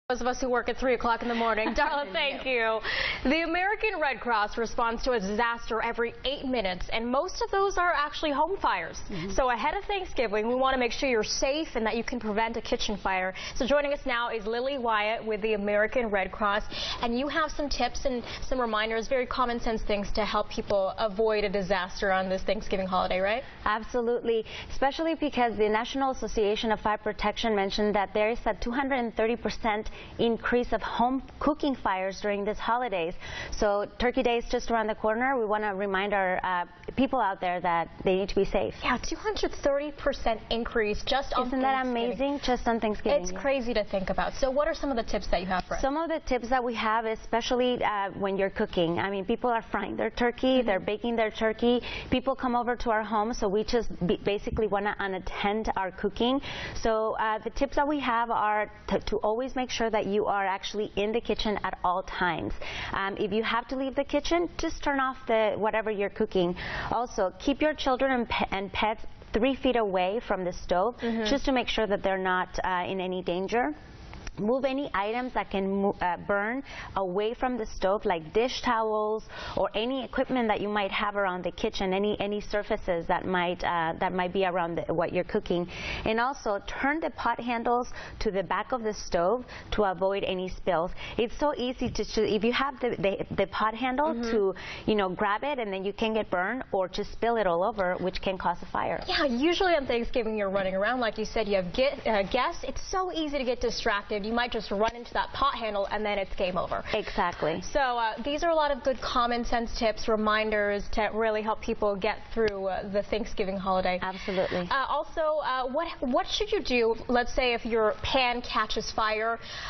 Those of us who work at 3 o'clock in the morning. Darla, thank you. The American Red Cross responds to a disaster every 8 minutes, and most of those are actually home fires. So ahead of Thanksgiving, we want to make sure you're safe and that you can prevent a kitchen fire. So joining us now is Lilly Wyatt with the American Red Cross, and you have some tips and some reminders, very common sense things to help people avoid a disaster on this Thanksgiving holiday, right? Absolutely, especially because the National Association of Fire Protection mentioned that there is a 230% increase of home cooking fires during these holidays. So Turkey Day is just around the corner. We want to remind our people out there that they need to be safe. Yeah, 230% increase just on Isn't that amazing? Just on Thanksgiving. It's crazy to think about. So what are some of the tips that you have for us? Some of the tips that we have, especially when you're cooking. I mean, people are frying their turkey, they're baking their turkey. People come over to our home, so we just basically want to unattend our cooking. So the tips that we have are to always make sure that you are actually in the kitchen at all times. If you have to leave the kitchen, just turn off whatever you're cooking. Also, keep your children and pets 3 feet away from the stove, just to make sure that they're not in any danger. Move any items that can burn away from the stove, like dish towels or any equipment that you might have around the kitchen, any surfaces that might be around what you're cooking. And also turn the pot handles to the back of the stove to avoid any spills. It's so easy if you have the pot handle to grab it and then you can get burned, or to spill it all over, which can cause a fire. Yeah, usually on Thanksgiving you're running around, like you said, you have guests. It's so easy to get distracted. You might just run into that pot handle and then it's game over. Exactly. So these are a lot of good common sense tips, reminders to really help people get through the Thanksgiving holiday. Absolutely. Also, what should you do, let's say if your pan catches fire?